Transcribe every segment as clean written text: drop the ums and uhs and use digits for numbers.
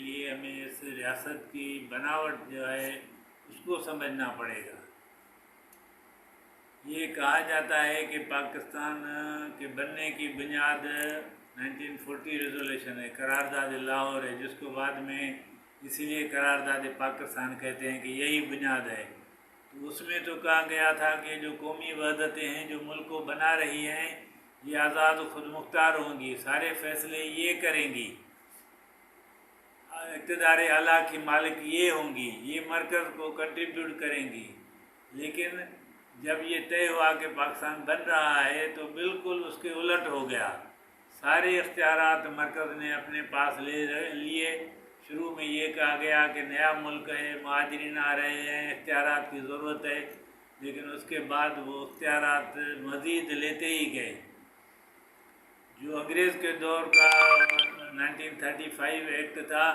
لیے ہمیں اس ریاست کی بناوٹ جو ہے اس کو سمجھنا پڑے گا۔ یہ کہا جاتا ہے کہ پاکستان کے بننے کی بنیاد 1940 ریزولیشن ہے، قرارداد لاہور ہے، جس کو بعد میں اسی لیے قرارداد پاکستان کہتے ہیں کہ یہی بنیاد ہے۔ تو اس میں تو کہا گیا تھا کہ جو قومی وحدتیں ہیں جو ملک کو بنا رہی ہیں یہ آزاد و خود مختار ہوں گی، سارے فیصلے یہ کریں گی، اقتدار اعلیٰ کی مالک یہ ہوں گی، یہ مرکز کو کنٹریبیوٹ کریں گی۔ لیکن جب یہ طے ہوا کہ پاکستان بن رہا ہے تو بالکل اس کے الٹ ہو گیا، سارے اختیارات مرکز نے اپنے پاس لے لیے۔ شروع میں یہ کہا گیا کہ نیا ملک ہے، مہاجرین آ رہے ہیں، اختیارات کی ضرورت ہے، لیکن اس کے بعد وہ اختیارات مزید لیتے ہی گئے۔ جو انگریز کے دور کا 1935 ایکٹ تھا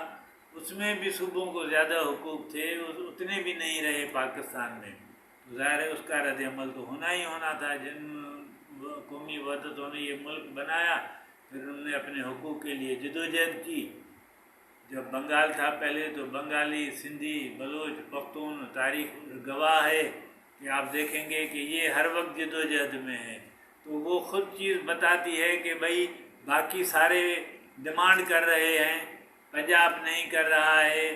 اس میں بھی صوبوں کو زیادہ حقوق تھے، اتنے بھی نہیں رہے پاکستان میں۔ ظاہر ہے اس کا رد عمل تو ہونا ہی ہونا تھا۔ جن قومی وحدتوں نے یہ ملک بنایا پھر انہوں نے اپنے حقوق کے لیے جدوجہد کی۔ جب بنگال تھا پہلے تو بنگالی، سندھی، بلوچ، پختون، تاریخ گواہ ہے کہ آپ دیکھیں گے کہ یہ ہر وقت جدوجہد میں ہے۔ تو وہ خود چیز بتاتی ہے کہ بھائی باقی سارے ڈیمانڈ کر رہے ہیں، پنجاب نہیں کر رہا ہے،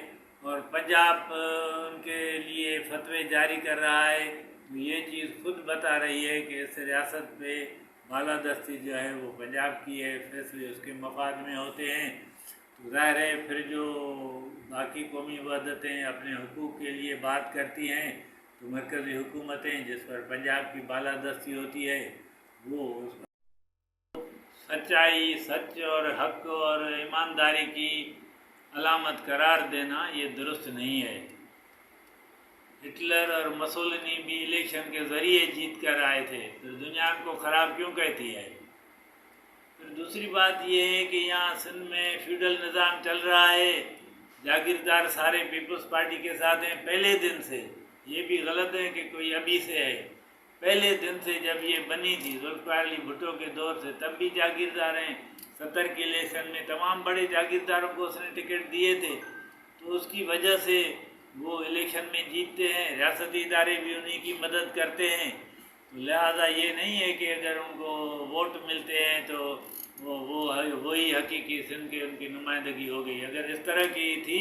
اور پنجاب ان کے لیے فتوے جاری کر رہا ہے۔ تو یہ چیز خود بتا رہی ہے کہ اس ریاست پہ بالادستی جو ہے وہ پنجاب کی ہے، فیصلے اس کے مفاد میں ہوتے ہیں۔ تو ظاہر ہے پھر جو باقی قومی وحدتیں اپنے حقوق کے لیے بات کرتی ہیں تو مرکزی حکومتیں جس پر پنجاب کی بالادستی ہوتی ہے وہ اس سچائی، سچ اور حق اور ایمانداری کی علامت قرار دینا یہ درست نہیں ہے۔ ہٹلر اور مسولینی بھی الیکشن کے ذریعے جیت کر آئے تھے، تو دنیا ان کو خراب کیوں کہتی ہے؟ پھر دوسری بات یہ ہے کہ یہاں سندھ میں فیوڈل نظام چل رہا ہے، جاگیردار سارے پیپلز پارٹی کے ساتھ ہیں پہلے دن سے۔ یہ بھی غلط ہے کہ کوئی ابھی سے ہے، پہلے دن سے جب یہ بنی تھی ذوالفقار علی بھٹو کے دور سے تب بھی جاگیردار ہیں۔ 70 کے الیکشن میں تمام بڑے جاگیرداروں کو اس نے ٹکٹ دیے تھے، تو اس کی وجہ سے وہ الیکشن میں جیتتے ہیں، ریاستی ادارے بھی انہی کی مدد کرتے ہیں۔ تو لہٰذا یہ نہیں ہے کہ اگر ان کو ووٹ ملتے ہیں تو وہی حقیقی سندھ کے ان کی نمائندگی ہو گئی۔ اگر اس طرح کی تھی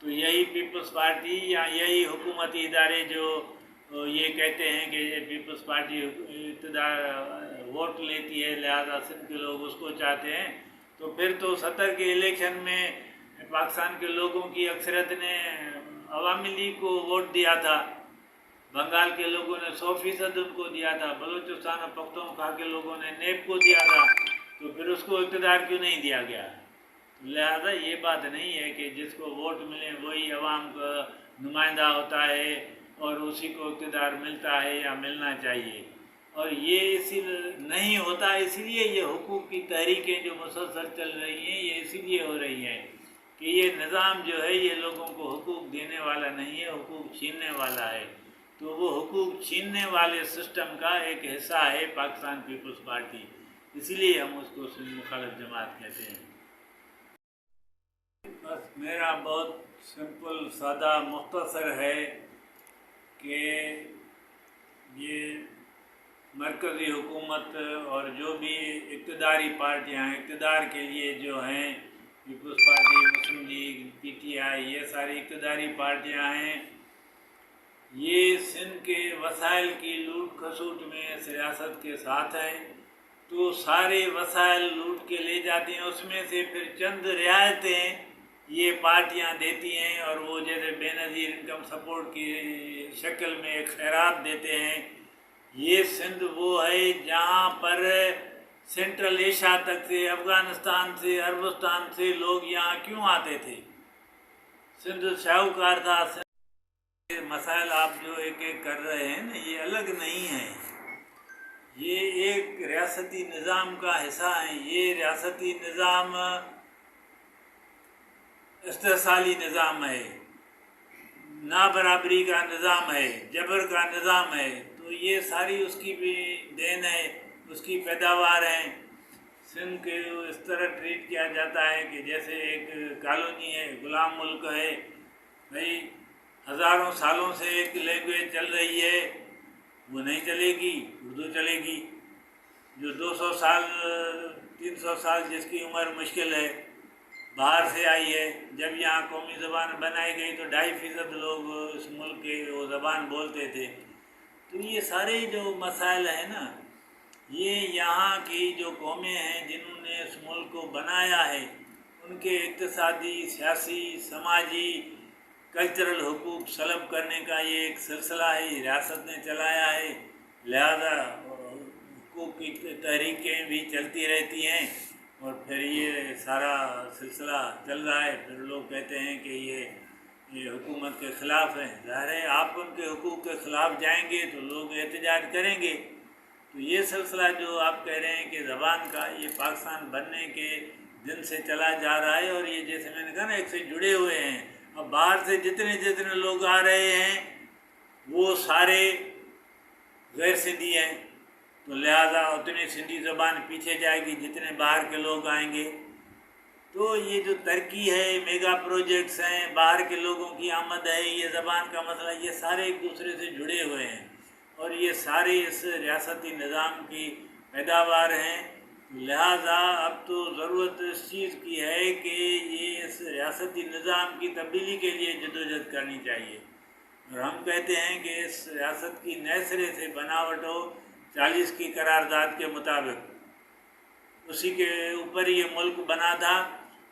تو یہی پیپلز پارٹی یا یہی حکومتی ادارے جو یہ کہتے ہیں کہ یہ پیپلز پارٹی اقتدار ووٹ لیتی ہے لہذا سندھ کے لوگ اس کو چاہتے ہیں، تو پھر تو 70 کے الیکشن میں پاکستان کے لوگوں کی اکثریت نے عوامی لیگ کو ووٹ دیا تھا، بنگال کے لوگوں نے 100% ان کو دیا تھا، بلوچستان اور پختونخوا کے لوگوں نے نیب کو دیا تھا، تو پھر اس کو اقتدار کیوں نہیں دیا گیا؟ لہذا یہ بات نہیں ہے کہ جس کو ووٹ ملے وہی عوام کا نمائندہ ہوتا ہے اور اسی کو اقتدار ملتا ہے یا ملنا چاہیے۔ اور یہ اسی نہیں ہوتا، اس لیے یہ حقوق کی تحریکیں جو مسلسل چل رہی ہیں یہ اسی لیے ہو رہی ہیں کہ یہ نظام جو ہے یہ لوگوں کو حقوق دینے والا نہیں ہے، حقوق چھیننے والا ہے۔ تو وہ حقوق چھیننے والے سسٹم کا ایک حصہ ہے پاکستان پیپلز پارٹی، اسی لیے ہم اس کو سندھ مخالف جماعت کہتے ہیں۔ بس میرا بہت سمپل، سادہ، مختصر ہے کہ یہ مرکزی حکومت اور جو بھی اقتداری پارٹیاں ہیں اقتدار کے لیے جو ہیں، پیپلز پارٹی، مسلم لیگ، پی ٹی آئی، یہ ساری اقتداری پارٹیاں ہیں، یہ سندھ کے وسائل کی لوٹ کھسوٹ میں سیاست کے ساتھ ہیں، تو سارے وسائل لوٹ کے لے جاتی ہیں، اس میں سے پھر چند رعایتیں یہ پارٹیاں دیتی ہیں، اور وہ جیسے بے نظیر انکم سپورٹ کی شکل میں ایک خیرات دیتے ہیں۔ یہ سندھ وہ ہے جہاں پر سینٹرل ایشیا تک سے، افغانستان سے، عربستان سے لوگ یہاں کیوں آتے تھے؟ سندھ شاہوکار تھا۔ مسائل آپ جو ایک ایک کر رہے ہیں نا یہ الگ نہیں ہیں، یہ ایک ریاستی نظام کا حصہ ہیں۔ یہ ریاستی نظام استحصالی نظام ہے، نابرابری کا نظام ہے، جبر کا نظام ہے، تو یہ ساری اس کی بھی دین ہے، اس کی پیداوار ہیں۔ سندھ کے اس طرح ٹریٹ کیا جاتا ہے کہ جیسے ایک کالونی ہے، غلام ملک ہے بھائی، ہزاروں سالوں سے ایک لینگویج چل رہی ہے، وہ نہیں چلے گی، اردو چلے گی۔ جو 200 سال 300 سال جس کی عمر مشکل ہے، باہر سے آئی ہے، جب یہاں قومی زبان بنائی گئی تو 2.5% لوگ اس ملک کے وہ زبان بولتے تھے۔ تو یہ سارے جو مسائل ہیں نا، یہ یہاں کی جو قومیں ہیں جنہوں نے اس ملک کو بنایا ہے، ان کے اقتصادی، سیاسی، سماجی، کلچرل حقوق سلب کرنے کا یہ ایک سلسلہ ہے، ریاست نے چلایا ہے، لہذا حقوق کی تحریکیں بھی چلتی رہتی ہیں، اور پھر یہ سارا سلسلہ چل رہا ہے۔ پھر لوگ کہتے ہیں کہ یہ حکومت کے خلاف ہیں۔ ظاہر ہے آپ ان کے حقوق کے خلاف جائیں گے تو لوگ احتجاج کریں گے۔ تو یہ سلسلہ جو آپ کہہ رہے ہیں کہ زبان کا، یہ پاکستان بننے کے دن سے چلا جا رہا ہے، اور یہ جیسے میں نے کہا نا ایک سے جڑے ہوئے ہیں۔ اب باہر سے جتنے لوگ آ رہے ہیں وہ سارے غیر سندھی ہیں، تو لہٰذا اتنی سندھی زبان پیچھے جائے گی جتنے باہر کے لوگ آئیں گے۔ تو یہ جو ترقی ہے، میگا پروجیکٹس ہیں، باہر کے لوگوں کی آمد ہے، یہ زبان کا مسئلہ، یہ سارے ایک دوسرے سے جڑے ہوئے ہیں، اور یہ سارے اس ریاستی نظام کی پیداوار ہیں۔ لہٰذا اب تو ضرورت اس چیز کی ہے کہ یہ اس ریاستی نظام کی تبدیلی کے لیے جدوجہد کرنی چاہیے، اور ہم کہتے ہیں کہ اس ریاست کی نئے سرے سے بناوٹ ہو 40 کی قرارداد کے مطابق۔ اسی کے اوپر یہ ملک بنا تھا،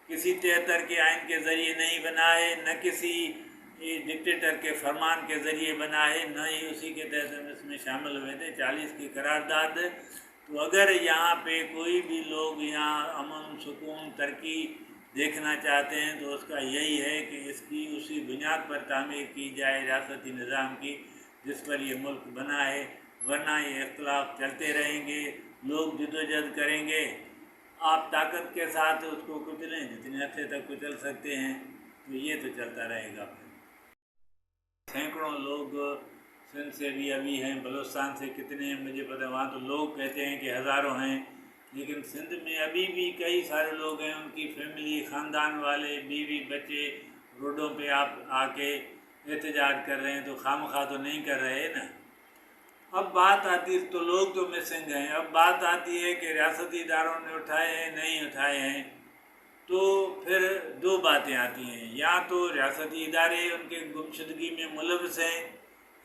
کسی 73 کے آئین کے ذریعے نہیں بنا ہے، نہ کسی ڈکٹیٹر کے فرمان کے ذریعے بنا ہے، نہ ہی اسی کے تحت اس میں شامل ہوئے تھے 40 کی قرارداد۔ تو اگر یہاں پہ کوئی بھی لوگ یہاں امن، سکون، ترقی دیکھنا چاہتے ہیں تو اس کا یہی ہے کہ اس کی اسی بنیاد پر تعمیر کی جائے ریاستی نظام کی جس پر یہ ملک بنا ہے، ورنہ یہ اختلاف چلتے رہیں گے، لوگ جدوجہد کریں گے، آپ طاقت کے ساتھ اس کو کچلیں جتنے عرصے تک کچل سکتے ہیں، تو یہ تو چلتا رہے گا۔ سینکڑوں لوگ سندھ سے بھی ابھی ہیں، بلوچستان سے کتنے ہیں مجھے پتہ، وہاں تو لوگ کہتے ہیں کہ ہزاروں ہیں، لیکن سندھ میں ابھی بھی کئی سارے لوگ ہیں، ان کی فیملی، خاندان والے، بیوی بچے روڈوں پہ آپ آ کے احتجاج کر رہے ہیں، تو خواہ تو نہیں کر رہے نا۔ اب بات آتی ہے، تو لوگ تو مسنگ ہیں، اب بات آتی ہے کہ ریاستی اداروں نے اٹھائے ہیں نہیں اٹھائے ہیں، تو پھر دو باتیں آتی ہیں، یا تو ریاستی ادارے ان کے گمشدگی میں ملوث ہیں،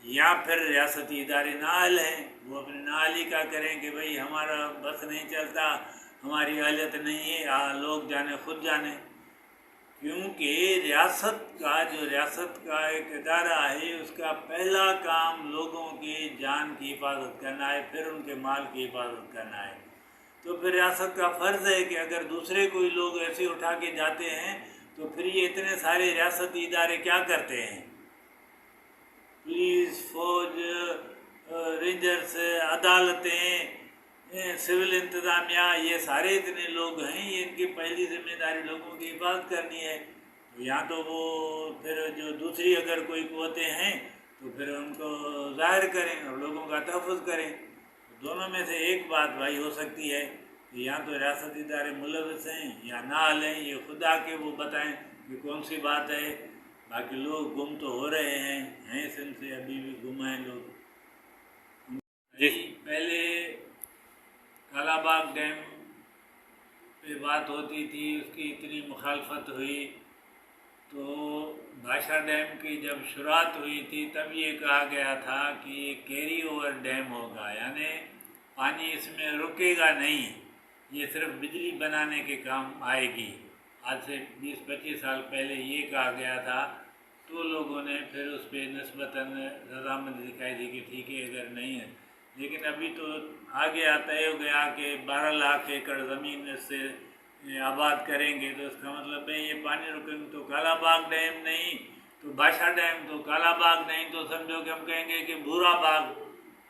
یا پھر ریاستی ادارے نااہل ہیں، وہ اپنے نااہلی کا کریں کہ بھئی ہمارا بس نہیں چلتا، ہماری اہلیت نہیں ہے، لوگ جانے خود جانے۔ کیونکہ ریاست کا ایک ادارہ ہے، اس کا پہلا کام لوگوں کی جان کی حفاظت کرنا ہے، پھر ان کے مال کی حفاظت کرنا ہے۔ تو پھر ریاست کا فرض ہے کہ اگر دوسرے کوئی لوگ ایسے اٹھا کے جاتے ہیں تو پھر یہ اتنے سارے ریاستی ادارے کیا کرتے ہیں؟ پولیس، فوج، رینجرز، عدالتیں، سول انتظامیہ، یہ سارے اتنے لوگ ہیں، یہ ان کی پہلی ذمہ داری لوگوں کی حفاظت کرنی ہے۔ تو یا تو وہ پھر جو دوسری اگر کوئی قوتیں ہیں تو پھر ان کو ظاہر کریں اور لوگوں کا تحفظ کریں۔ دونوں میں سے ایک بات بھائی ہو سکتی ہے کہ یا تو ریاستی ادارے ملوث ہیں یا نااہل ہیں، یہ خدا کے وہ بتائیں کہ کون سی بات ہے۔ باقی لوگ گم تو ہو رہے ہیں سندھ سے ابھی بھی گم ہیں لوگ۔ پہلے کالا باغ ڈیم پہ بات ہوتی تھی، اس کی اتنی مخالفت ہوئی، تو بھاشا ڈیم کی جب شروعات ہوئی تھی تب یہ کہا گیا تھا کہ یہ کیری اوور ڈیم ہوگا، یعنی پانی اس میں رکے گا نہیں، یہ صرف بجلی بنانے کے کام آئے گی۔ آج سے 20-25 سال پہلے یہ کہا گیا تھا، تو لوگوں نے پھر اس پہ نسبتاً رضامندی دکھائی دی کہ ٹھیک ہے اگر نہیں ہے، لیکن ابھی تو آگے طے ہو گیا کہ 12 لاکھ ایکڑ زمین اس سے آباد کریں گے، تو اس کا مطلب ہے یہ پانی رکیں تو کالا باغ ڈیم نہیں، تو بھاشا ڈیم تو کالا باغ نہیں، تو سمجھو کہ ہم کہیں گے کہ بھورا باغ،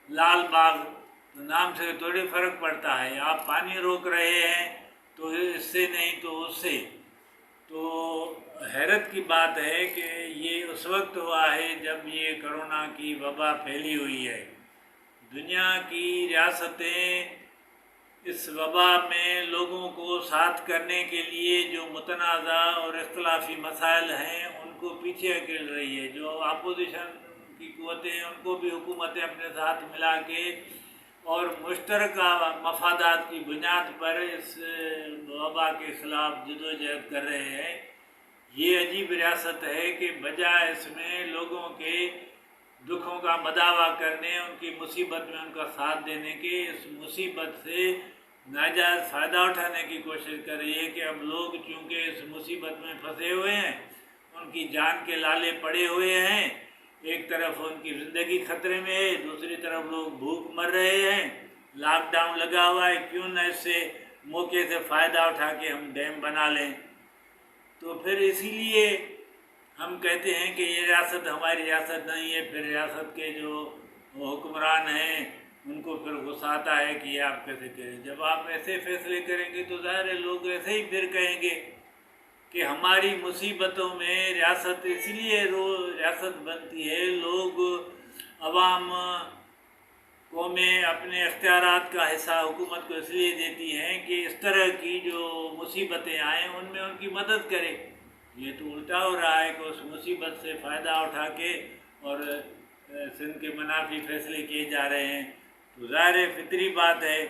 لال باغ، تو نام سے تھوڑی فرق پڑتا ہے، آپ پانی روک رہے ہیں تو اس سے نہیں تو اس سے۔ تو حیرت کی بات ہے کہ یہ اس وقت ہوا ہے جب یہ کرونا کی وبا پھیلی ہوئی ہے، دنیا کی ریاستیں اس وبا میں لوگوں کو ساتھ کرنے کے لیے جو متنازع اور اختلافی مسائل ہیں ان کو پیچھے اکیل رہی ہے. جو اپوزیشن کی قوتیں ہیں ان کو بھی حکومتیں اپنے ساتھ ملا کے اور مشترکہ مفادات کی بنیاد پر اس وبا کے خلاف جدوجہد کر رہے ہیں. یہ عجیب ریاست ہے کہ بجائے اس میں لوگوں کے دکھوں کا مداوع کرنے، ان کی مصیبت میں ان کا ساتھ دینے کے، اس مصیبت سے ناجائز فائدہ اٹھانے کی کوشش کر رہی ہے کہ اب لوگ چونکہ اس مصیبت میں پھنسے ہوئے ہیں، ان کی جان کے لالے پڑے ہوئے ہیں، ایک طرف ان کی زندگی خطرے میں ہے، دوسری طرف لوگ بھوک مر رہے ہیں، لاک ڈاؤن لگا ہوا ہے، کیوں نہ اس سے موقع سے فائدہ اٹھا کے ہم ڈیم بنا لیں. تو پھر اسی لیے ہم کہتے ہیں کہ یہ ریاست ہماری ریاست نہیں ہے. پھر ریاست کے جو حکمران ہیں ان کو پھر غصہ آتا ہے کہ یہ آپ کیسے کریں. جب آپ ایسے فیصلے کریں گے تو ظاہر ہے لوگ ایسے ہی پھر کہیں گے کہ ہماری مصیبتوں میں ریاست اس لیے ریاست بنتی ہے. لوگ عوام قومیں اپنے اختیارات کا حصہ حکومت کو اس لیے دیتی ہیں کہ اس طرح کی جو مصیبتیں آئیں ان میں ان کی مدد کرے. یہ تو الٹا ہو رہا ہے کہ اس مصیبت سے فائدہ اٹھا کے اور سندھ کے منافی فیصلے کیے جا رہے ہیں. تو ظاہر فطری بات ہے.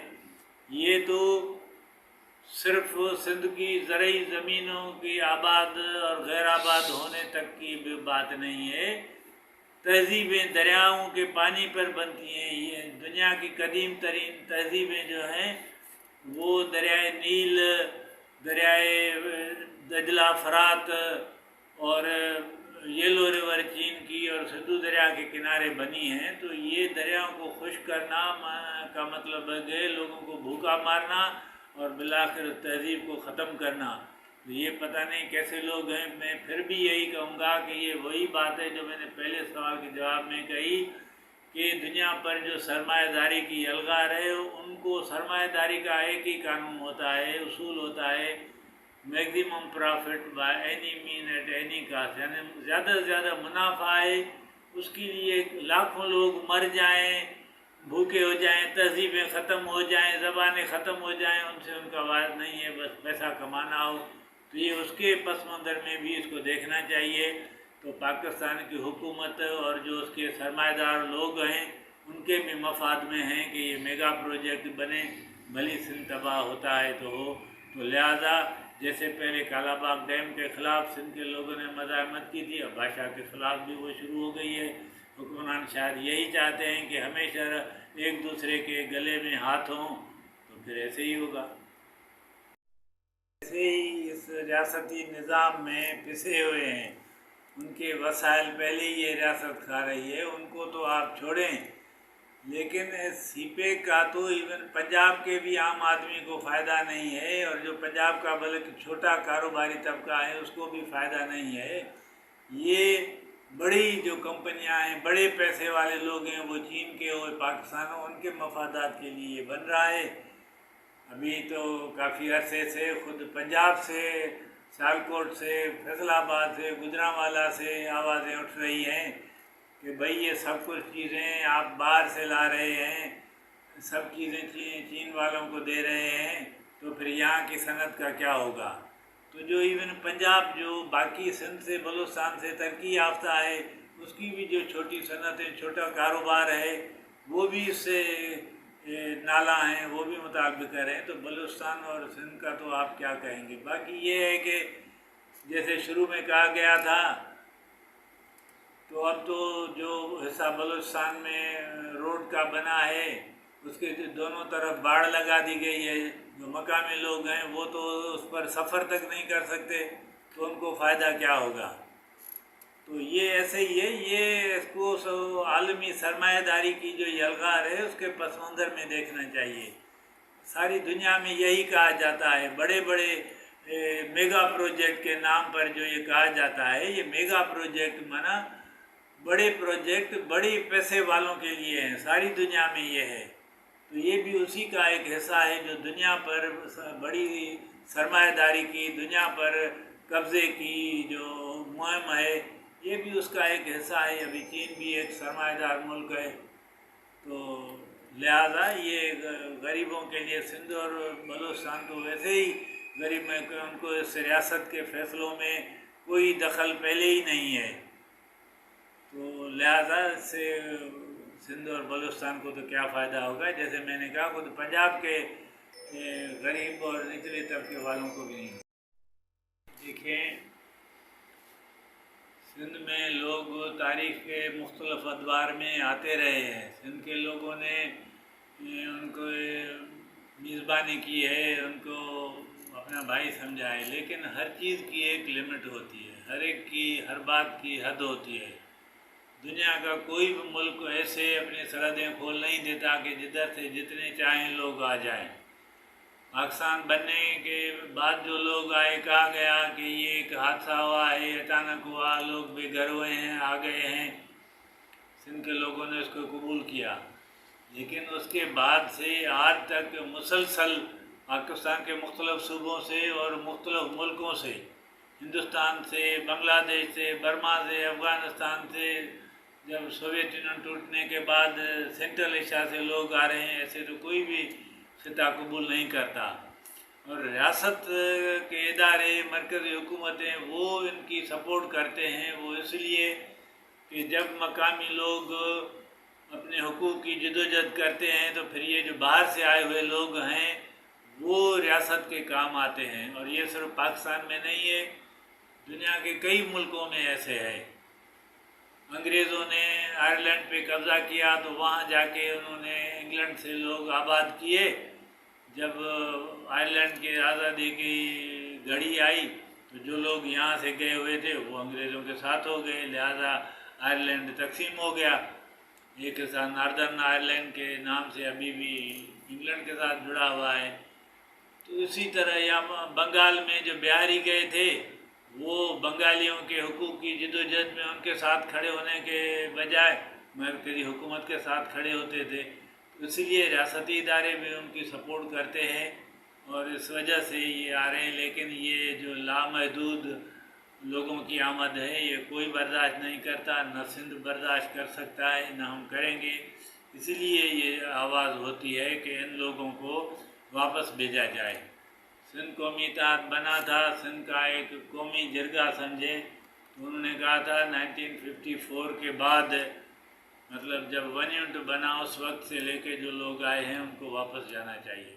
یہ تو صرف سندھ کی زرعی زمینوں کی آباد اور غیر آباد ہونے تک کی بات نہیں ہے. تہذیبیں دریاؤں کے پانی پر بنتی ہیں. یہ دنیا کی قدیم ترین تہذیبیں جو ہیں وہ دریائے نیل، دریائے دجلہ فرات اور یلو ریور چین کی اور سندھو دریا کے کنارے بنی ہیں. تو یہ دریاؤں کو خشک کرنا کا مطلب ہے لوگوں کو بھوکا مارنا اور بالآخر تہذیب کو ختم کرنا. تو یہ پتہ نہیں کیسے لوگ ہیں. میں پھر بھی یہی کہوں گا کہ یہ وہی بات ہے جو میں نے پہلے سوال کے جواب میں کہی کہ دنیا پر جو سرمایہ داری کی الغار ہے ان کو سرمایہ داری کا ایک ہی قانون ہوتا ہے، اصول ہوتا ہے، maximum profit by any mean at any cost. یعنی زیادہ سے زیادہ منافع ہے، اس کے لیے لاکھوں لوگ مر جائیں، بھوکے ہو جائیں، تہذیبیں ختم ہو جائیں، زبانیں ختم ہو جائیں، ان سے ان کا وعد نہیں ہے، بس پیسہ کمانا ہو. تو یہ اس کے پس منظر میں بھی اس کو دیکھنا چاہیے. تو پاکستان کی حکومت اور جو اس کے سرمایہ دار لوگ ہیں ان کے بھی مفاد میں ہیں کہ یہ میگا پروجیکٹ بنے، بھلی سندھ تباہ ہوتا ہے تو ہو. تو لہٰذا جیسے پہلے کالا باغ ڈیم کے خلاف سندھ کے لوگوں نے مزاحمت کی تھی، اب بادشاہ کے خلاف بھی وہ شروع ہو گئی ہے. حکمران شاید یہی چاہتے ہیں کہ ہمیشہ ایک دوسرے کے گلے میں ہاتھ ہوں، تو پھر ایسے ہی ہوگا. ایسے ہی اس ریاستی نظام میں پسے ہوئے ہیں، ان کے وسائل پہلے ہی یہ ریاست کھا رہی ہے. ان کو تو آپ چھوڑیں، لیکن سی پیک کا تو ایون پنجاب کے بھی عام آدمی کو فائدہ نہیں ہے، اور جو پنجاب کا بلکہ چھوٹا کاروباری طبقہ ہے اس کو بھی فائدہ نہیں ہے. یہ بڑی جو کمپنیاں ہیں، بڑے پیسے والے لوگ ہیں، وہ چین کے اور پاکستان ہو، ان کے مفادات کے لیے بن رہا ہے. ابھی تو کافی عرصے سے خود پنجاب سے، سیالکوٹ سے، فیصل آباد سے، گجرانوالہ سے آوازیں اٹھ رہی ہیں کہ بھئی یہ سب کچھ چیزیں آپ باہر سے لا رہے ہیں، سب چیزیں چین والوں کو دے رہے ہیں، تو پھر یہاں کی صنعت کا کیا ہوگا. تو جو ایون پنجاب جو باقی سندھ سے بلوچستان سے ترقی یافتہ ہے، اس کی بھی جو چھوٹی صنعتیں، چھوٹا کاروبار ہے، وہ بھی اس سے نالا ہیں، وہ بھی مطابق کر رہے ہیں. تو بلوچستان اور سندھ کا تو آپ کیا کہیں گے. باقی یہ ہے کہ جیسے شروع میں کہا گیا تھا، تو اب تو جو حصہ بلوچستان میں روڈ کا بنا ہے اس کے دونوں طرف باڑ لگا دی گئی ہے. جو مقامی لوگ ہیں وہ تو اس پر سفر تک نہیں کر سکتے، تو ان کو فائدہ کیا ہوگا. تو یہ ایسے ہی ہے. یہ اس کو عالمی سرمایہ داری کی جو یلغار ہے اس کے پس منظر میں دیکھنا چاہیے. ساری دنیا میں یہی کہا جاتا ہے، بڑے بڑے میگا پروجیکٹ کے نام پر جو یہ کہا جاتا ہے، یہ میگا پروجیکٹ مانا بڑے پروجیکٹ بڑی پیسے والوں کے لیے ہیں. ساری دنیا میں یہ ہے. تو یہ بھی اسی کا ایک حصہ ہے جو دنیا پر بڑی سرمایہ داری کی، دنیا پر قبضے کی جو مہم ہے، یہ بھی اس کا ایک حصہ ہے. ابھی چین بھی ایک سرمایہ دار ملک ہے. تو لہذا یہ غریبوں کے لیے سندھ اور بلوچستان کو ویسے ہی غریب میں ان کو اس ریاست کے فیصلوں میں کوئی دخل پہلے ہی نہیں ہے، تو لہذا اس سے سندھ اور بلوچستان کو تو کیا فائدہ ہوگا، جیسے میں نے کہا خود پنجاب کے غریب اور نچلے طبقے والوں کو بھی نہیں۔ دیکھیں سندھ میں لوگ تاریخ کے مختلف ادوار میں آتے رہے ہیں، سندھ کے لوگوں نے ان کو میزبانی کی ہے، ان کو اپنا بھائی سمجھا ہے، لیکن ہر چیز کی ایک لمٹ ہوتی ہے، ہر ایک کی ہر بات کی حد ہوتی ہے۔ دنیا کا کوئی بھی ملک ایسے اپنی سرحدیں کھول نہیں دیتا کہ جدھر سے جتنے چاہیں لوگ آ جائیں۔ پاکستان بننے کے بعد جو لوگ آئے، کہا گیا کہ یہ ایک حادثہ ہوا ہے، اچانک ہوا، لوگ بے گھر ہوئے ہیں، آ گئے ہیں، سندھ کے لوگوں نے اس کو قبول کیا، لیکن اس کے بعد سے آج تک مسلسل پاکستان کے مختلف صوبوں سے اور مختلف ملکوں سے، ہندوستان سے، بنگلہ دیش سے، برما سے، افغانستان سے، جب سوویت یونین ٹوٹنے کے بعد سینٹرل ایشیا سے لوگ آ رہے ہیں، ایسے تو کوئی بھی خطہ قبول نہیں کرتا، اور ریاست کے ادارے، مرکزی حکومتیں وہ ان کی سپورٹ کرتے ہیں، وہ اس لیے کہ جب مقامی لوگ اپنے حقوق کی جدوجہد کرتے ہیں تو پھر یہ جو باہر سے آئے ہوئے لوگ ہیں وہ ریاست کے کام آتے ہیں، اور یہ صرف پاکستان میں نہیں ہے، دنیا کے کئی ملکوں میں ایسے ہے۔ انگریزوں نے آئرلینڈ پہ قبضہ کیا تو وہاں جا کے انہوں نے انگلینڈ سے لوگ آباد کیے، جب آئرلینڈ کی آزادی کی گھڑی آئی تو جو لوگ یہاں سے گئے ہوئے تھے وہ انگریزوں کے ساتھ ہو گئے، لہذا آئرلینڈ تقسیم ہو گیا، ایک حصہ ناردرن آئرلینڈ کے نام سے ابھی بھی انگلینڈ کے ساتھ جڑا ہوا ہے۔ تو اسی طرح یہاں بنگال میں جو بہاری گئے تھے وہ بنگالیوں کے حقوق کی جدوجہد میں ان کے ساتھ کھڑے ہونے کے بجائے مرکزی حکومت کے ساتھ کھڑے ہوتے تھے، اس لیے ریاستی ادارے بھی ان کی سپورٹ کرتے ہیں اور اس وجہ سے یہ آ رہے ہیں، لیکن یہ جو لامحدود لوگوں کی آمد ہے یہ کوئی برداشت نہیں کرتا، نہ سندھ برداشت کر سکتا ہے، نہ ہم کریں گے، اسی لیے یہ آواز ہوتی ہے کہ ان لوگوں کو واپس بھیجا جائے۔ سندھ قومی اتحاد بنا تھا، سندھ کا ایک قومی جرگہ سمجھے، انہوں نے کہا تھا 1954 کے بعد، مطلب جب ون یونٹ بنا اس وقت سے لے کے جو لوگ آئے ہیں ان کو واپس جانا چاہیے۔